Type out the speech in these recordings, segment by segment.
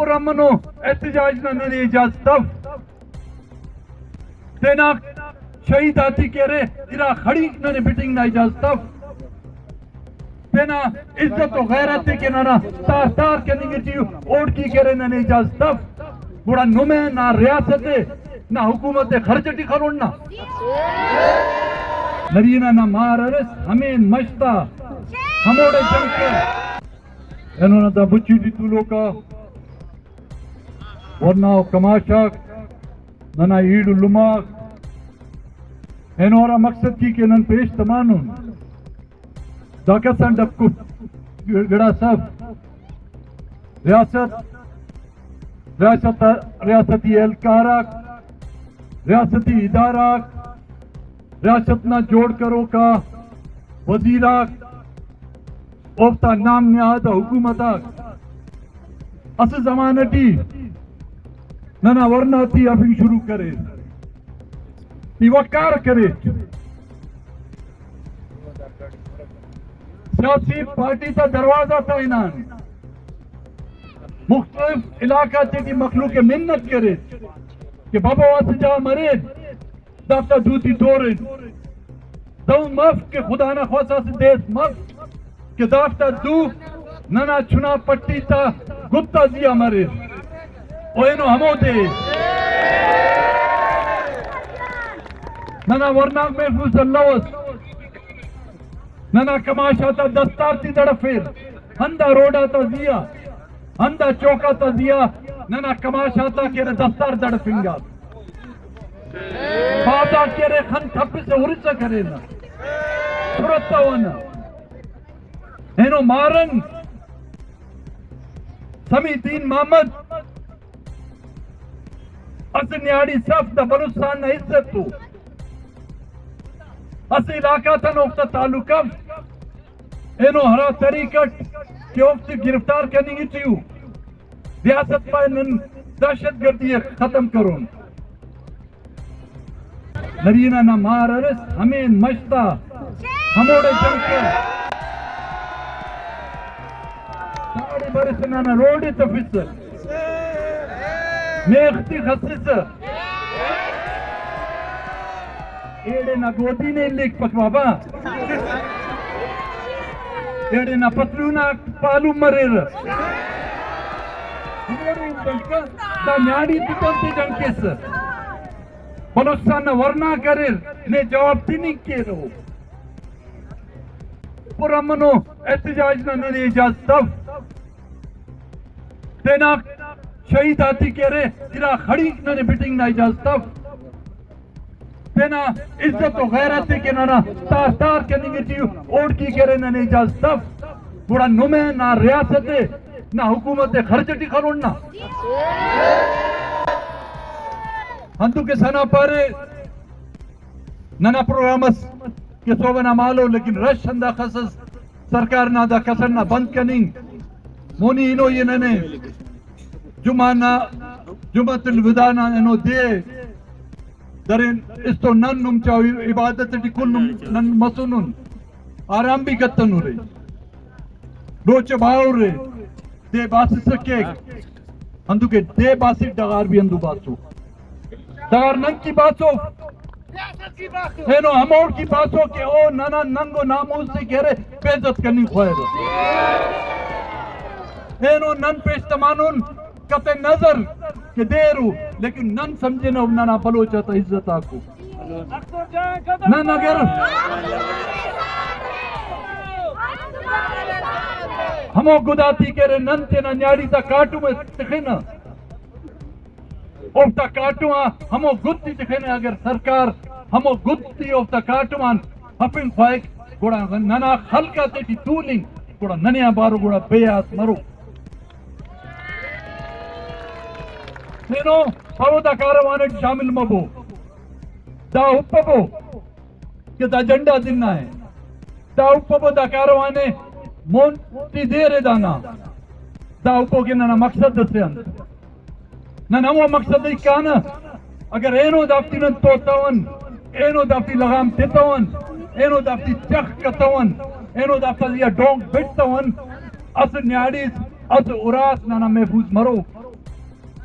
پرامن و احتجاج نہ نے اجازت دینا شہید آتی کہہ رہے ارا کھڑی نہ نے بیٹنگ نہ اجازت دینا عزت و غیرت کے نہ تار تار کے نگیٹی اوٹ کی کہہ رہے نہ نے اجازت بڑا نمے نہ ریاست نہ حکومت خرچٹی کھلوڑنا نرینا نہ مار ارس ہمیں مشتا ہموڑے جنگ کے انہوں نے تا بچی دی طولوں کا ورنہ کماشاک ننا ایڈ لماغ انہوں مقصد کی کہ نن پیش تمانون داکستان ڈب کٹ گڑا صف ریاستی اہلکاراک ریاستی اداراک ریاست نہ جوڑ کرو کا وزیراک اوفتا نام نہاد حکومتاک اس زمانٹی ننا ورنہ تھی ابھی شروع کرے وقار کرے سیاسی پارٹی تا دروازہ تا انان مختلف علاقہ چیٹی مخلوق منت کرے کہ بابا واسے جا مرید دافتا دوتی دورن دو مف کہ خدا نہ خواستہ سے دیس مف کہ دافتا دو ننا چنا پٹی تا گپتا زیا مرید اوینو ہمو دے ننا ورناک محفوظ اللوز ننا کماشا تا دستار تی دڑفیر ہندہ روڈا تا زیا ہندہ چوکا تا زیا ننا کماشا تا کیرے دستار دڑفنگا بابا کیرے خن تھپی سے ارسا کرے نا سرطا وانا اینو مارن سمی دین محمد اس نیاڑی صف دا بلوستان نا عزت تو اس علاقہ تا نوفتا تعلقہ اینو ہرا طریقٹ کہ افتی گرفتار کرنی گی تیو ریاست پائنن دہشت گردی ختم کرون نرینا نہ مار ارس ہمیں مشتا ہموڑے جنگ کے ساڑی برسنا نہ روڑی تفسر میختی خصیص ایڑے نہ گودی نے لکھ پک بابا ایڑے نہ پتلونا پالو مرر دا نیاڑی تکونتی جنگ کے سر بلوستان نہ ورنہ کرر نے جواب تینی کے رہو پرامن و احتجاج نہ نے اجازت دینا شہید آتی کہہ رہے ارا کھڑی نہ نے بیٹنگ نہ اجازت دینا عزت و غیرت کے نہ تار تار کے نگیٹی اوٹ کی کہہ رہے نہ نے اجازت بڑا نمے نہ ریاست نہ حکومت خرچٹی کھلوڑنا ہندو کے سنا پارے ننا پروگرامس کے سوگنا مالو لیکن رش ہندہ خصص سرکار نہ دا کسر نہ بند کننگ مونی انو یہ ننے جمعت الوداع نہ انو دے درین اس تو نن نم چاوی عبادت ٹی کل نن مسنن آرام بھی کتن ہو رہی روچ باؤ رہے دے باسی سکے ہندو کے دے باسی ڈغار بھی ہندو باسو دار ننگ کی باتوں اینو ہموڑ کی باتوں کہ او نانا ننگو ناموز سے کہہ رہے بیزت کرنی خواہر اینو نن پیش تمانون قطع نظر کہ دیرو لیکن نن سمجھے نا نانا بلوچا تا عزت آکو نن اگر ہمو گداتی کہہ رہے نن تینا نیاڑی تا کاٹو میں تخینا اوفتا کاٹوان ہمو گدتی تخینے اگر سرکار ہمو گدتی اوفتا کاٹوان ہپن خواہک گوڑا ننا خلقہ تیٹی تولنگ گوڑا ننیا بارو گوڑا بیعات مرو تینو پاو دا کاروانٹ شامل مبو دا اپبو کہ دا جنڈا دننا ہے دا اپبو دا کاروانے مونتی دیر دانا دا اپو کے ننا مقصد دستے اندر نن ہمو مقصد ہی کانا اگر اینو دافتی نن توتاون اینو دافتی لغام تیتاون اینو دافتی چخ کتاون اینو دافتا دیا ڈونگ بیٹتاون اس نیاڑیس اس اراس نانا محفوظ مرو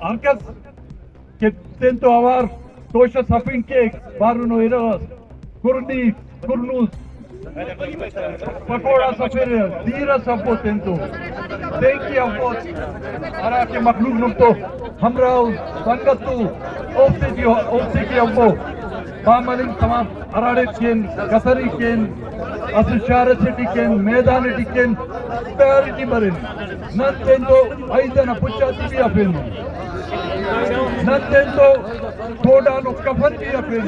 Arkas ke tento avar tosha safin ke baruno iras kurni kurnus pakoda safir dira sapo tento tenki avot ara ke maklum numto hamrao sangatu ofte ki avvo Bamaling tamam arade ken kasari ken asishara city ken medani ken priority barin nan tento aidana puchati bi afin nan tento thoda no kafan bi afin